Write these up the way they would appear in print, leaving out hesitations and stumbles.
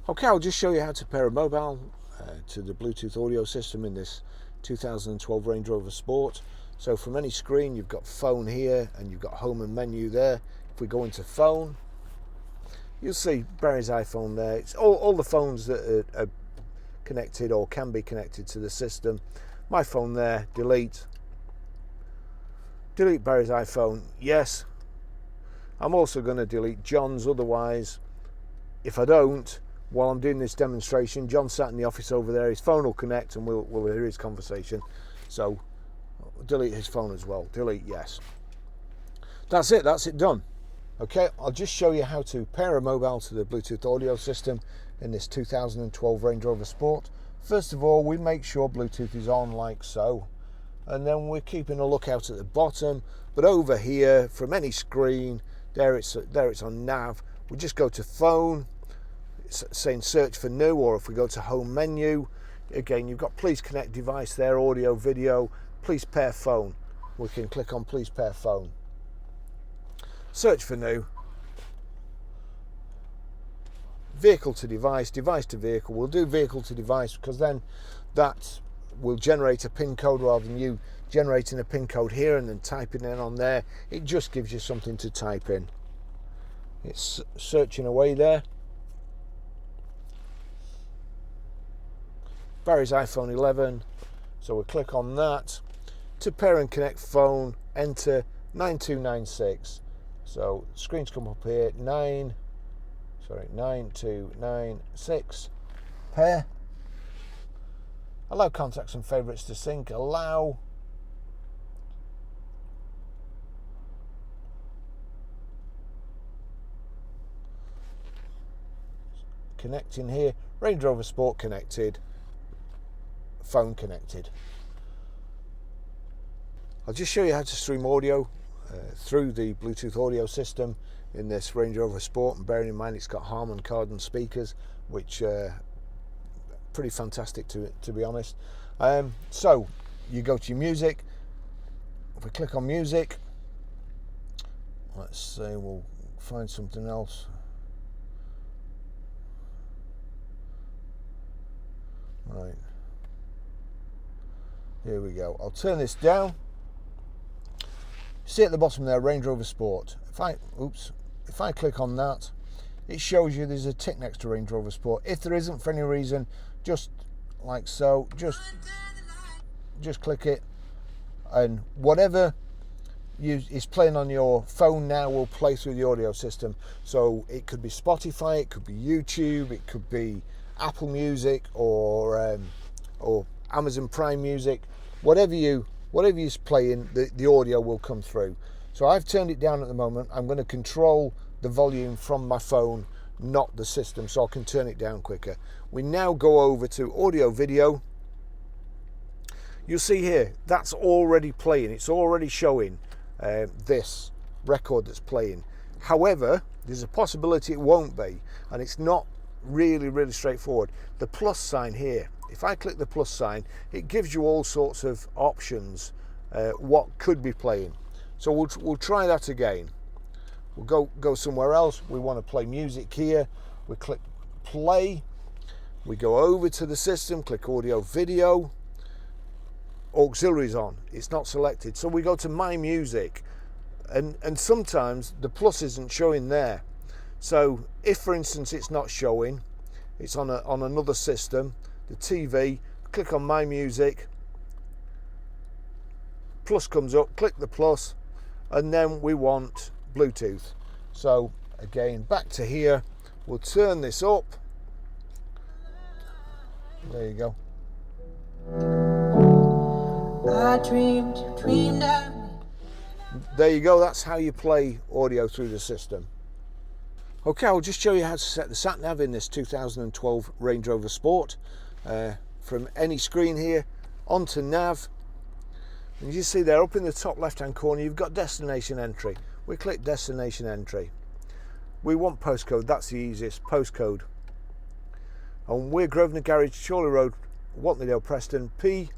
Okay, I'll just show you how to pair a mobile to the Bluetooth audio system in this 2012 Range Rover Sport. So from any screen, you've got phone here and you've got home and menu there. If we go into phone, you'll see Barry's iPhone there. It's all the phones that are connected or can be connected to the system. My phone there, delete Barry's iPhone, yes. I'm also going to delete John's, otherwise, if I don't, while I'm doing this demonstration, John sat in the office over there, his phone will connect and we'll hear his conversation. So delete his phone as well, delete yes. That's it done. Okay, I'll just show you how to pair a mobile to the Bluetooth audio system in this 2012 Range Rover Sport. First of all, we make sure Bluetooth is on like so, and then we're keeping a lookout at the bottom, but over here from any screen, there it's on nav. We just go to phone, saying search for new, or if we go to home menu, again you've got please connect device there, audio, video, please pair phone. We can click on please pair phone, search for new, vehicle to device, device to vehicle. We'll do vehicle to device because then that will generate a pin code rather than you generating a pin code here and then typing in on there. It just gives you something to type in. It's searching away there. Barry's iPhone 11, so we'll click on that. To pair and connect phone, enter 9296. So screens come up here, 9296. Pair. Allow contacts and favorites to sync. Allow. Connecting here. Range Rover Sport connected. Phone connected. I'll just show you how to stream audio through the Bluetooth audio system in this Range Rover Sport, and bearing in mind it's got Harman Kardon speakers, which are pretty fantastic to be honest. So you go to your music. If we click on music, let's say we'll find something else. Right, here we go. I'll turn this down. See at the bottom there, Range Rover Sport. If I click on that, it shows you there's a tick next to Range Rover Sport. If there isn't for any reason, just like so, just click it, and whatever is playing on your phone now will play through the audio system. So it could be Spotify, it could be YouTube, it could be Apple Music or Amazon Prime Music. Whatever you're playing, the audio will come through. So I've turned it down at the moment. I'm going to control the volume from my phone, not the system, so I can turn it down quicker. We now go over to audio video. You'll see here that's already playing. It's already showing this record that's playing. However, there's a possibility it won't be, and it's not really straightforward. The plus sign here, if I click the plus sign, it gives you all sorts of options what could be playing. So we'll try that again. We'll go somewhere else. We want to play music here. We click play. We go over to the system, click audio video. Auxiliaries on. It's not selected. So we go to my music, and sometimes the plus isn't showing there. So if, for instance, it's not showing, it's on another system, the TV, click on my music, plus comes up, click the plus, and then we want Bluetooth. So again, back to here, we'll turn this up. There you go. I dreamed of me. There you go, that's how you play audio through the system. Okay, I'll just show you how to set the sat nav in this 2012 Range Rover Sport. From any screen here, onto nav. And you see there up in the top left hand corner, you've got destination entry. We click destination entry. We want postcode, that's the easiest, postcode. And we're Grosvenor Garage, Chorley Road, Whatleydale, Preston, PR.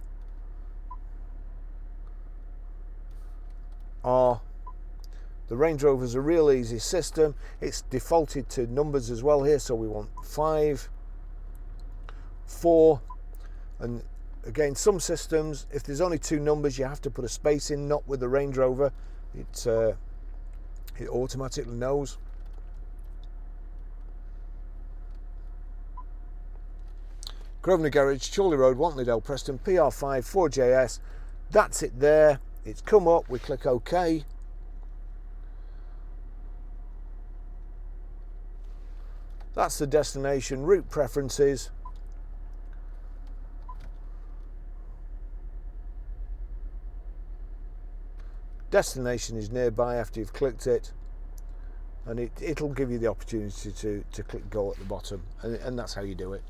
The Range Rover is a real easy system. It's defaulted to numbers as well here, so we want 5. 4. And again, some systems, if there's only 2 numbers, you have to put a space in, not with the Range Rover. It automatically knows. Grosvenor Garage, Chorley Road, Wantley, Preston, PR5 4JS. That's it there. It's come up. We click OK. That's the destination. Route preferences. Destination is nearby after you've clicked it, and it'll give you the opportunity to click go at the bottom, and that's how you do it.